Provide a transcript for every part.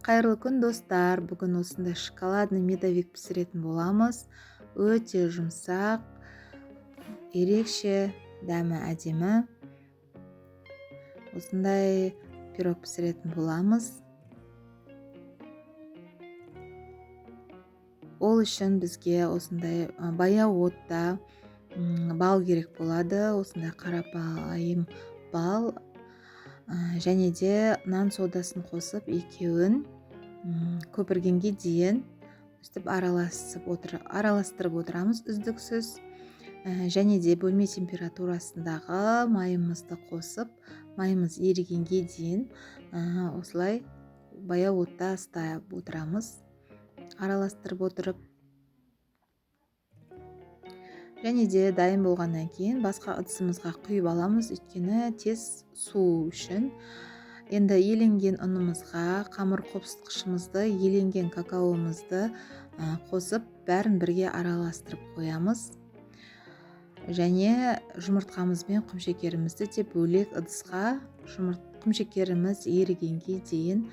Қайырлы күн достар. Бүгін осындай шоколадный медовик пісіретін боламыз. Өте жұмсақ, ерекше, дәмі әдемі. Осындай пирог пісіретін боламыз. Ол үшін бізге осындай баяу отта бал керек болады. Осындай қарапайым бал. Және де нан содасын қосып, екеуін көпіргенге дейін өстіп араластырып отырамыз үздіксіз. Және де бөлме температурасындағы майымызды қосып, майымыз ерігенге дейін осылай баяу отта ұстап отырамыз, араластырып отырып. Және де дайын болғаннан кейін басқа ыдысымызға құйып аламыз, өйткені тез суу үшін. Енді еленген ұнымызға қамыр қопсытқышымызды, еленген какаомызды қосып, бәрін бірге араластырып қоямыз. Және жұмыртқамыз бен құмшекерімізді де бөлек ыдысқа құмшекеріміз ерігенге дейін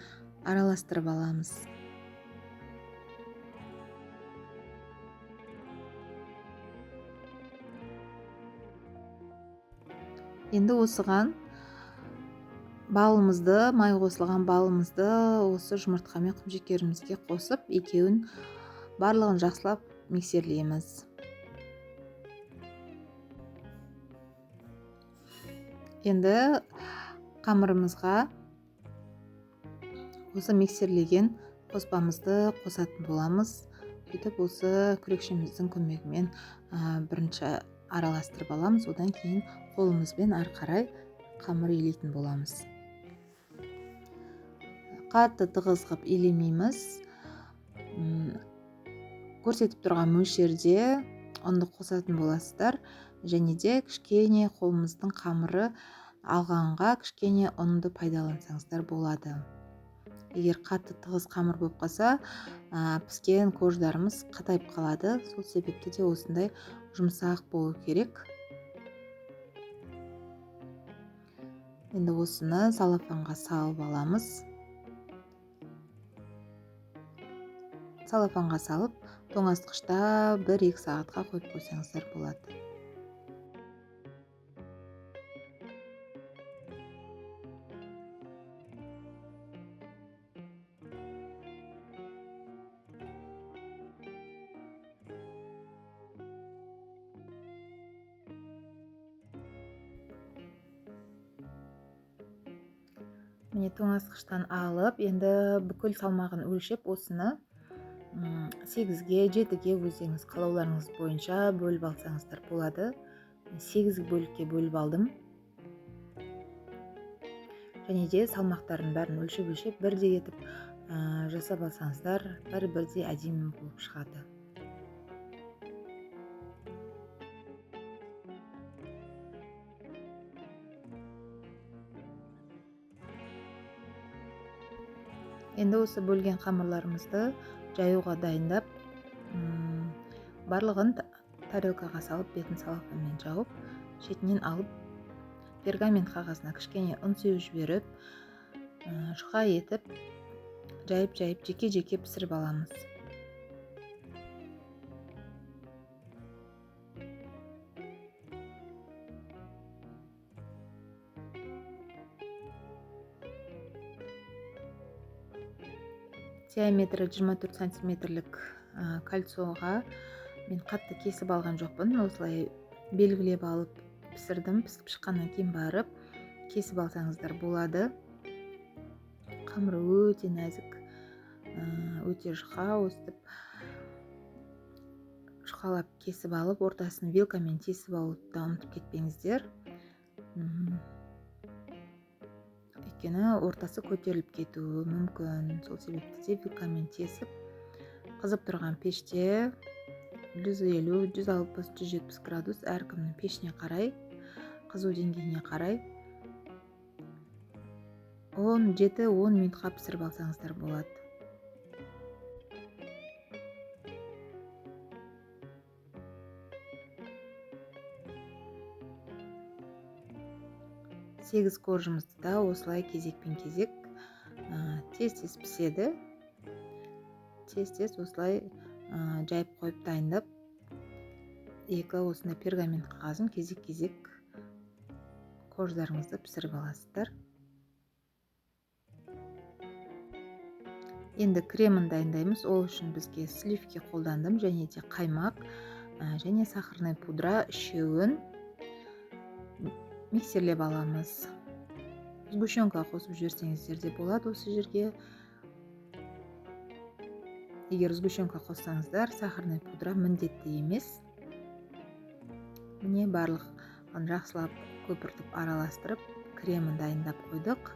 араластырып аламыз. Енді осыған балымызды, май қосылған балымызды осы жұмыртқа мен құмшекерімізге қосып, екеуін барлығын жақсылап миксерлейміз. Енді қамырымызға осы миксерлеген қоспамызды қосатын боламыз. Сөйтіп осы күрекшеміздің көмегімен бірінші араластырып аламыз, одан кейін қолымызбен ары қарай қамыр илейтін боламыз. Қатты тығыз қылып илемейміз. Көрсетіп тұрған мөлшерде ұнды қосатын боласыздар. Және де кішкене қолымыздың қамыры алғанға кішкене ұнды пайдалансаңыздар болады. Егер қатты тығыз қамыр болып қалса, піскен корждарымыз қатайып қалады. Сол себепті де осындай жұмсақ болу керек. Енді осыны салафанға салып аламыз. Салафанға салып, тоңазытқышта 1-2 сағатқа қойып қойсаңыздар болады. Міне тоңазытқыштан алып, енді бүкіл салмағын өлшеп, осыны 8-ге, 7-ге өздеріңіз қалауларыңыз бойынша бөліп алсаңыздар болады. 8 бөлікке бөліп алдым. Және де салмақтарын бәрін өлшеп бірдей етіп жасап алсаңыздар, бірдей әдемі болып шығады. Енді осы бөлген қамырларымызды жаюға дайындап, барлығын тарелкаға салып, бетін салафанмен жауып, шетінен алып, пергамент қағазына кішкене ұн сеуіп жіберіп, жұқа етіп, жайып жеке пісіріп аламыз. Диаметрі 24 сантиметрлік кольцоға мен қатты кесіп алған жоқпын. Осылай белгілеп алып пісірдім. Пісіп шыққаннан кейін барып кесіп алсаңыздар болады. Қамыры өте нәзік, өте жұқа, өстіп жұқалап кесіп алып, ортасын вилкамен тесіп алып та ұмытып кетпеңіздер. Өйткені ортасы көтеріліп кетуі мүмкін. Сол себепті де вилкамен тесіп, қызып тұрған пеште 150, 160, 170 градус әркімнің пешіне қарай, қызу деңгейіне қарай 7-10 минутқа пісіріп алсаңыздар болады. Сегіз коржымызды да осылай кезекпен кезек тез піседі. Тез осылай жайып қойып дайындап, екі осындай пергамент қағазын кезек қождарыңызды пісіріп аласыздар. Енді кремін дайындаймыз. Ол үшін бізге сливки қолдандым, және де қаймақ және сахарный пудра үшеуін миксерлеп аламыз. Сгущенка қосып жіберсеңіздер де болады осы жерге. Егер сгущенка қоссаңыздар, сахарный пудра міндетті емес. Міне барлығын жақсылап көпіртіп араластырып, кремін дайындап қойдық.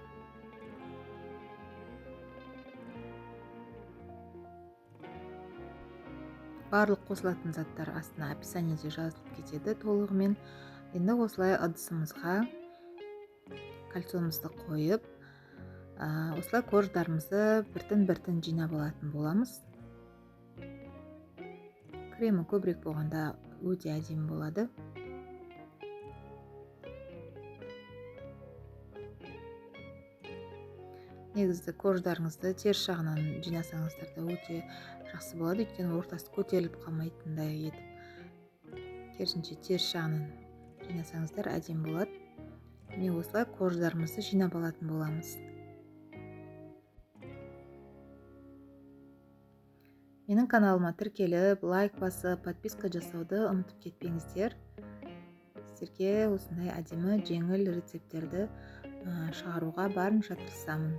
Барлық қосылатын заттар астына описаниеде жазылып кетеді толығымен. Енді осылай ыдысымызға кальцонымызды қойып, осылай корждарымызды біртін жинап алатын боламыз. Кремі көбірек болғанда өте әдемі болады. Негізді корждарыңызды теріс жағынан жинасаңыздар да өте жақсы болады, өйткені ортасы көтеріліп қалмайтындай етіп. Керісінше теріс жағынан жинасаңыздар әдемі болады. Міне осылай корждарымызды жинап алатын боламыз. Менің каналыма тіркеліп, лайк басып, подписка жасауды ұмытып кетпеңіздер. Сіздерге осындай әдемі жеңіл рецепттерді шығаруға барынша тырысамын.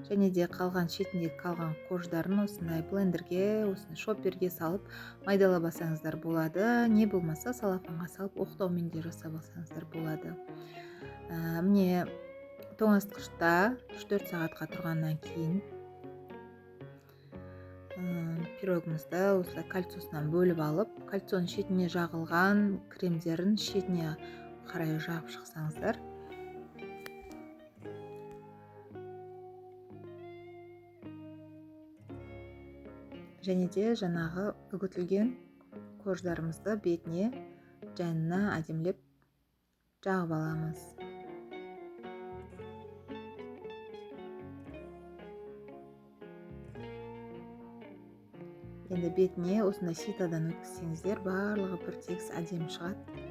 Және де шетіндегі қалған корждарын осындай блендерге, осындай шопперге салып майдалап алсаңыздар болады. Не болмаса салафанға салып оқтаумен де жасап алсаңыздар болады. Міне тоңазытқышта 3-4 сағатқа тұрғаннан кейін пирогымызды осылай кальцосынан бөліп алып, кальцоның шетіне жағылған кремдерін шетіне қарай жағып шықсаңыздар. Және де жаңағы үгітілген корждарымызды бетіне, жанына әдемілеп жағып аламыз. Енді бетіне осындай ситадан өткізсеңіздер, барлығы бір тегіс әдемі шығады.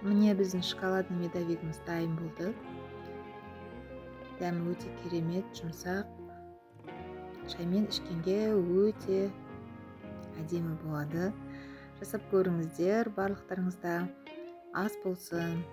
Міне біздің шоколадный медовигіміз дайын болды. Дәмі өте керемет, жұмсақ. Шаймен ішкенге өте әдемі болады. Жасап көріңіздер, барлықтарыңызда ас болсын.